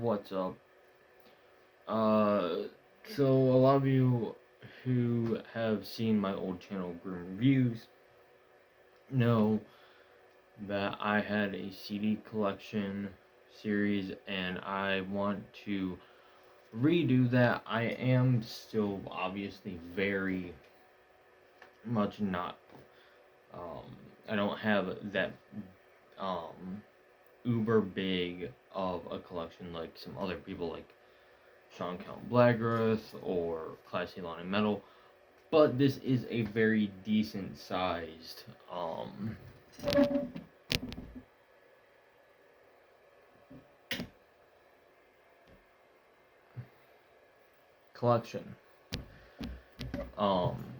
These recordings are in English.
What's up? Uh, so a lot of you who have seen my old channel Grim Reviews know that I had a CD collection series and I want to redo that. I am still obviously very much not, um, I don't have that, um, uber big of a collection like some other people like Sean Count Blackgrowth or Classy Lawn and Metal, but this is a very decent sized collection.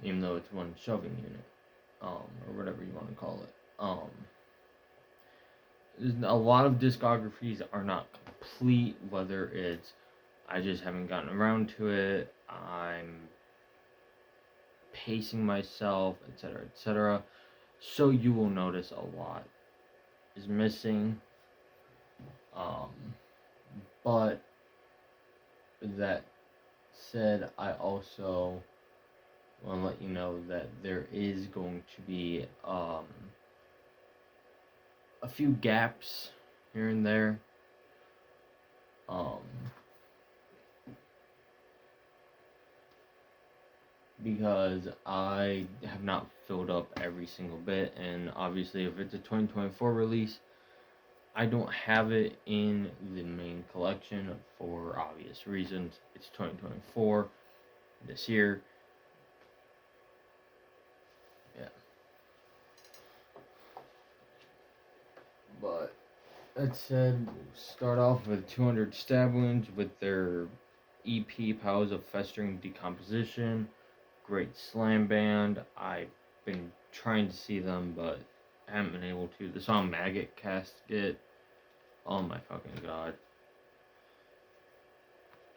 Even though it's one shelving unit, or whatever you want to call it. A lot of discographies are not complete, whether it's I just haven't gotten around to it, I'm pacing myself, etc., etc. So you will notice a lot is missing. But that said, I also want to let you know that there is going to be a few gaps here and there. Because I have not filled up every single bit, and obviously if it's a 2024 release, I don't have it in the main collection for obvious reasons. It's 2024 this year. Yeah. But that said, we'll start off with 200 Stab Wounds with their EP Powers of Festering Decomposition. Great slam band. I've been trying to see them, but haven't been able to. The song Maggot Casket. Oh my fucking god.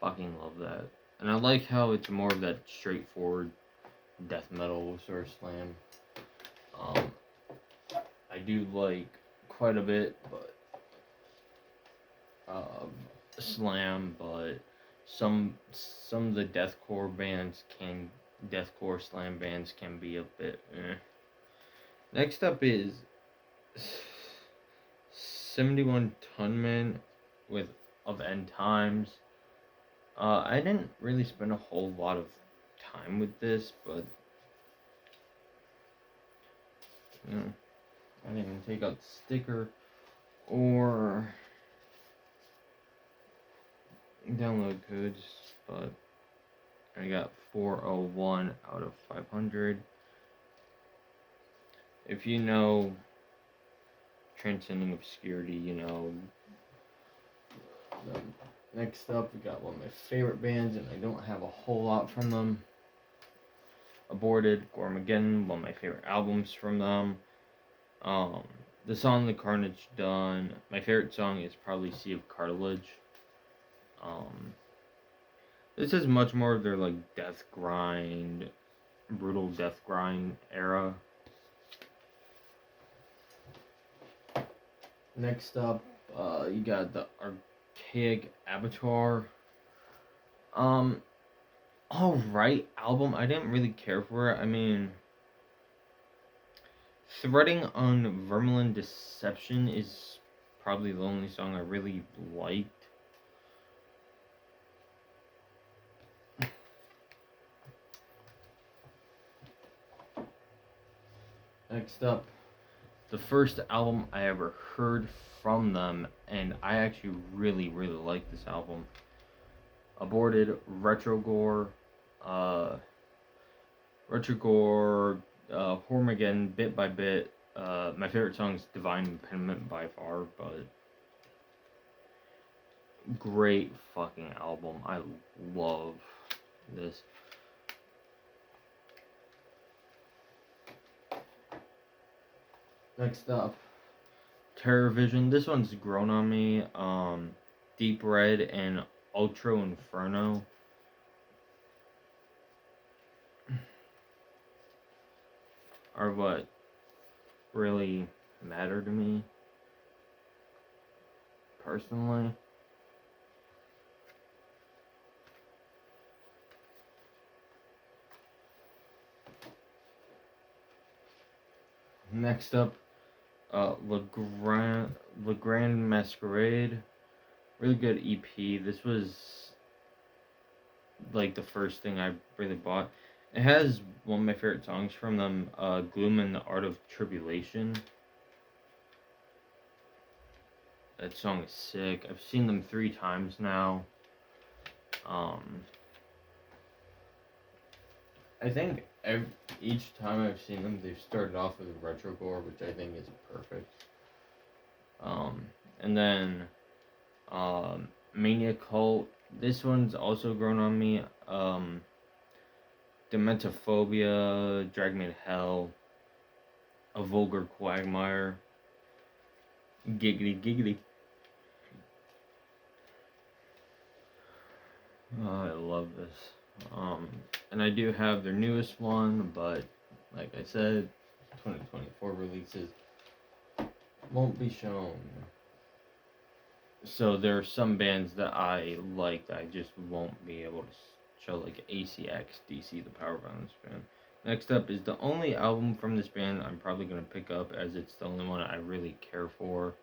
Fucking love that. And I like how it's more of that straightforward death metal sort of slam. I do like quite a bit, but slam, but some of the deathcore slam bands can be a bit. Next up is 71 Tonman with Of End Times. I didn't really spend a whole lot of time with this, but I didn't even take out the sticker or download codes, but I got 401 out of 500. If you know Transcending Obscurity, you know. Next up, we got one of my favorite bands, and I don't have a whole lot from them. Aborted, Gormageddon, one of my favorite albums from them. The song The Carnage Done. My favorite song is probably Sea of Cartilage. This is much more of their like death grind, brutal death grind era. Next up, you got the Archaic Abattoir. Alright album. I didn't really care for it. I mean, Threading on Vermilion Deception is probably the only song I really liked. Next up, the first album I ever heard from them, and I actually really, really like this album. Aborted, Retrogore, Hormageddon, Bit by Bit. My favorite song is Divine Impediment by far, but great fucking album. I love this. Next up, Terror Vision. This one's grown on me. Deep Red and Ultra Inferno. Are what really matter to me personally. Next up, Le Grand Masquerade. Really good EP. This was like the first thing I really bought. It has one of my favorite songs from them, Gloom and the Art of Tribulation. That song is sick. I've seen them 3 times now. I think each time I've seen them, they've started off with retrogore, which I think is perfect. And then Mania Cult. This one's also grown on me. Dementophobia, Drag Me to Hell, A Vulgar Quagmire, Giggity Giggity. Oh, I love this. And I do have their newest one, but like I said, 2024 releases won't be shown. So there are some bands that I like that I just won't be able to show, like ACX DC, the Power Violence band. Next up is the only album from this band I'm probably going to pick up, as it's the only one I really care for.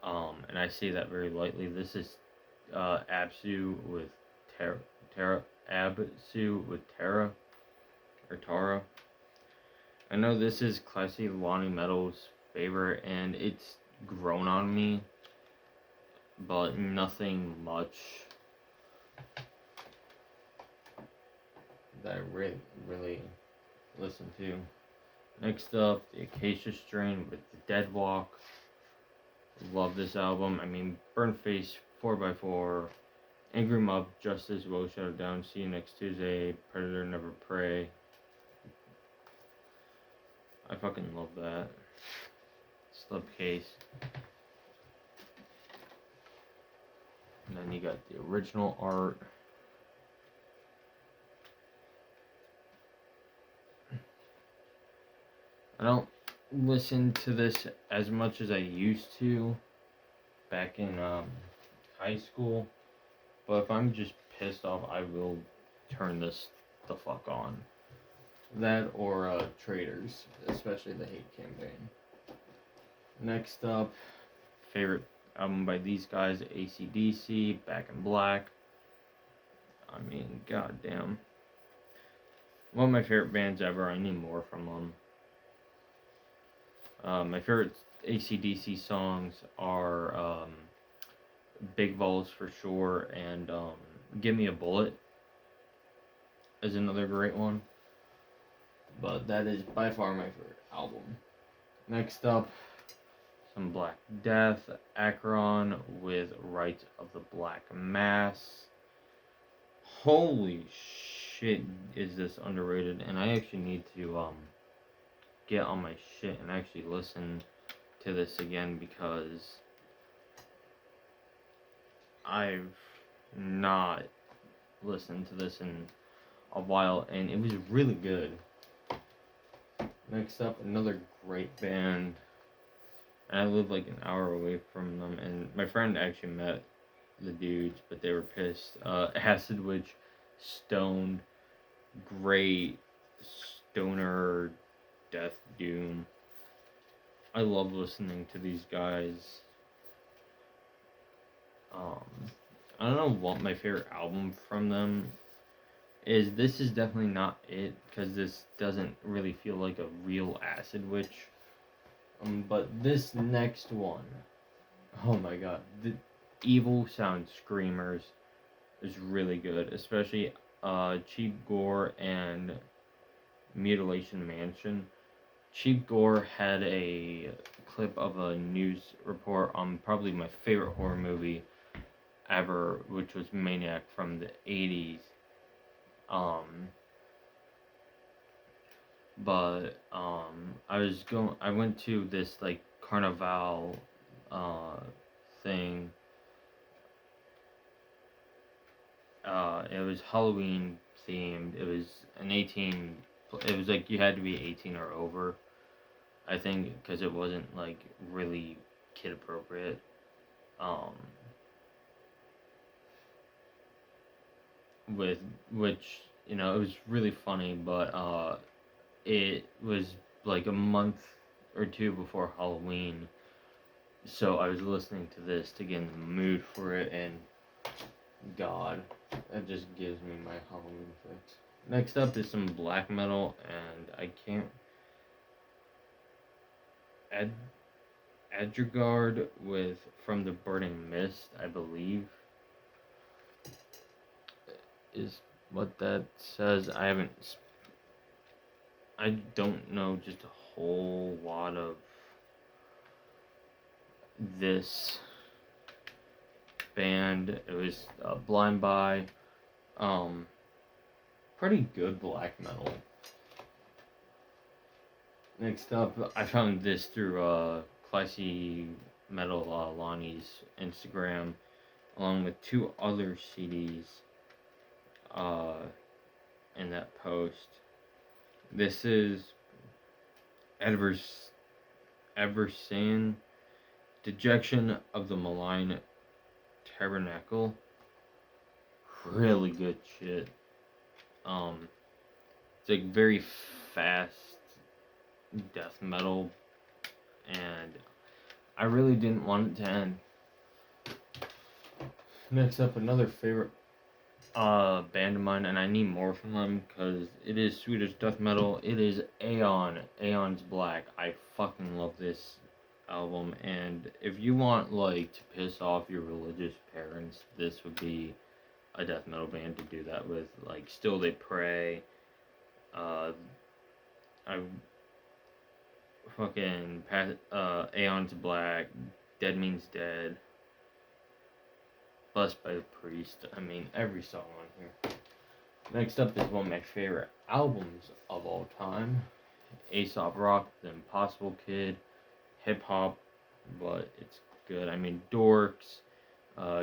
And I say that very lightly. This is Absu with Absu with Tara, or Tara. I know this is classy Lonnie Metal's favorite, and it's grown on me, but nothing much that I really listen to. Next up, the Acacia Strain with the Dead Walk. Love this album. I mean, Burn Face, 4x4, Angry Mob, Justice, Will Shut It Down, See You Next Tuesday, Predator Never Pray. I fucking love that. Slipcase. And then you got the original art. I don't listen to this as much as I used to back in high school, but if I'm just pissed off, I will turn this the fuck on. That or Traitors, especially the Hate Campaign. Next up, favorite album by these guys, AC/DC, Back in Black. I mean, goddamn. One of my favorite bands ever. I need more from them. My favorite AC/DC songs are Big Vols for sure, and Give Me a Bullet is another great one. But that is by far my favorite album. Next up, some Black Death, Acheron with Rites of the Black Mass. Holy shit, is this underrated, and I actually need to get on my shit and actually listen to this again, because I've not listened to this in a while, and it was really good. Next up, another great band, and I live like an hour away from them, and my friend actually met the dudes, but they were pissed. Acid Witch, Stoned, great stoner death doom. I love listening to these guys. I don't know what my favorite album from them is. This is definitely not it, because this doesn't really feel like a real Acid Witch. But this next one, oh my god, the Evil Sound Screamers is really good, especially Cheap Gore and Mutilation Mansion. Cheap Gore had a clip of a news report on probably my favorite horror movie ever, which was Maniac from the 80s. I went to this like carnival thing. It was Halloween themed. It was it was like you had to be 18 or over, I think, because it wasn't like really kid appropriate. With which, it was really funny, but it was like a month or two before Halloween. So I was listening to this to get in the mood for it, and God, that just gives me my Halloween fix. Next up is some black metal, and I can't. Adregard with From the Burning Mist, I believe, is what that says. I don't know just a whole lot of this band. It was Blind By. Pretty good black metal. Next up, I found this through Classy Metal Lonnie's Instagram, along with two other CDs in that post. This is Eversane, Dejection of the Malign Tabernacle. Really good shit. It's like very fast death metal, and I really didn't want it to end. Next up, another favorite band of mine, and I need more from them because it is Swedish death metal. It is Aeon. Aeon's Black. I fucking love this album, and if you want like to piss off your religious parents, this would be a death metal band to do that with. Like, Still They Pray. I fucking Aeon's Black. Dead Means Dead. Blessed by the Priest. I mean, every song on here. Next up is one of my favorite albums of all time. Aesop Rock, The Impossible Kid. Hip hop, but it's good. I mean, Dorks.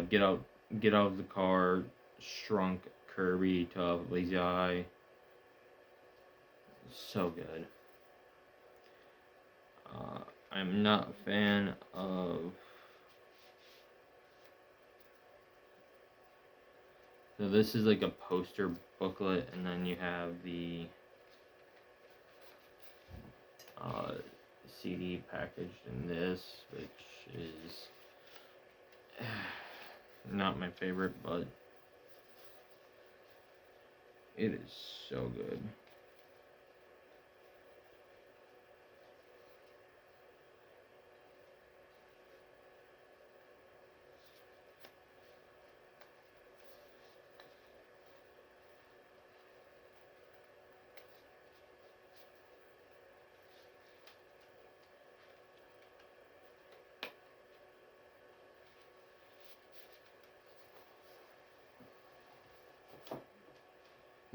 Get out of the car. Shrunk, Kirby, Tough, Lazy Eye. So good. I'm not a fan of. So this is like a poster booklet, and then you have the CD packaged in this, which is not my favorite, but it is so good.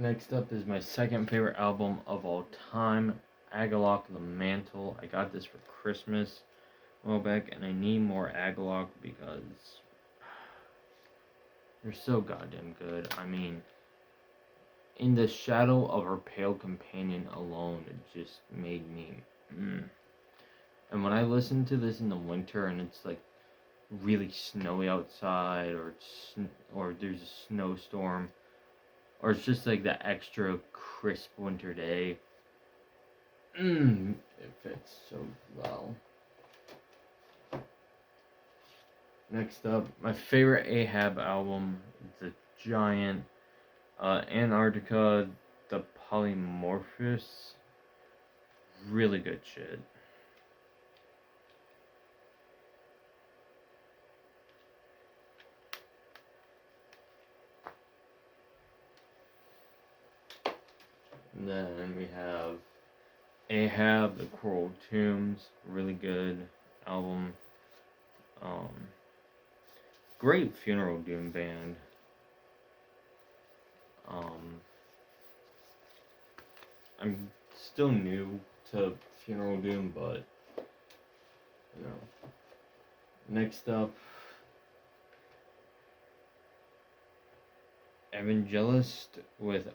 Next up is my second favorite album of all time, Agalloch the Mantle. I got this for Christmas a while back, and I need more Agalloch because they're so goddamn good. I mean, In the Shadow of Her Pale Companion alone, it just made me. And when I listen to this in the winter and it's like really snowy outside, or there's a snowstorm, or it's just like that extra crisp winter day, it fits so well. Next up, my favorite Ahab album, The Giant, Antarctica, The Polymorphous. Really good shit. And then we have Ahab, The Coral Tombs, really good album. Great funeral doom band. I'm still new to funeral doom, but you know. Next up, Evangelist with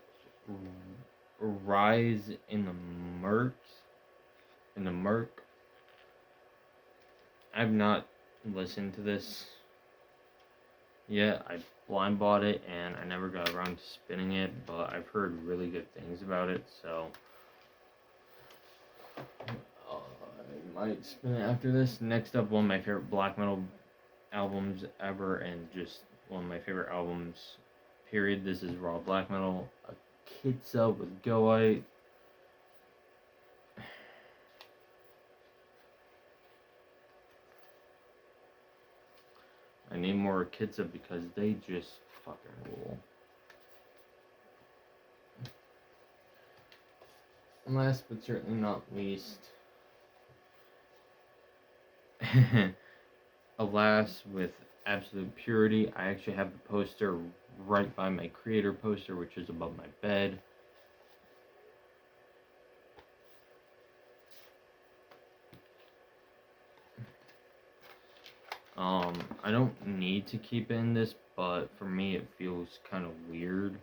Rise in the Murk. I've not listened to this yet. I blind bought it and I never got around to spinning it, but I've heard really good things about it, so might spin it after this. Next up, one of my favorite black metal albums ever, and just one of my favorite albums, period. This is Raw Black Metal, Akitsa with Goite. I need more Akitsa because they just fucking rule. And last but certainly not least, Alas with Absolute Purity. I actually have the poster right by my creator poster, which is above my bed. I don't need to keep it in this, but for me it feels kind of weird.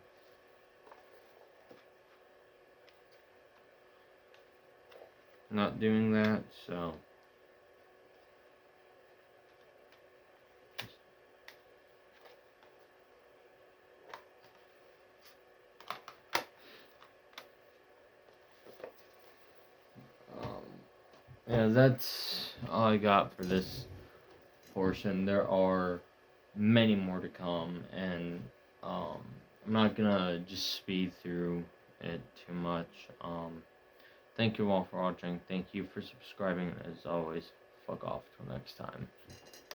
Not doing that, so yeah, that's all I got for this portion. There are many more to come, and I'm not gonna just speed through it too much. Thank you all for watching. Thank you for subscribing. As always, fuck off till next time.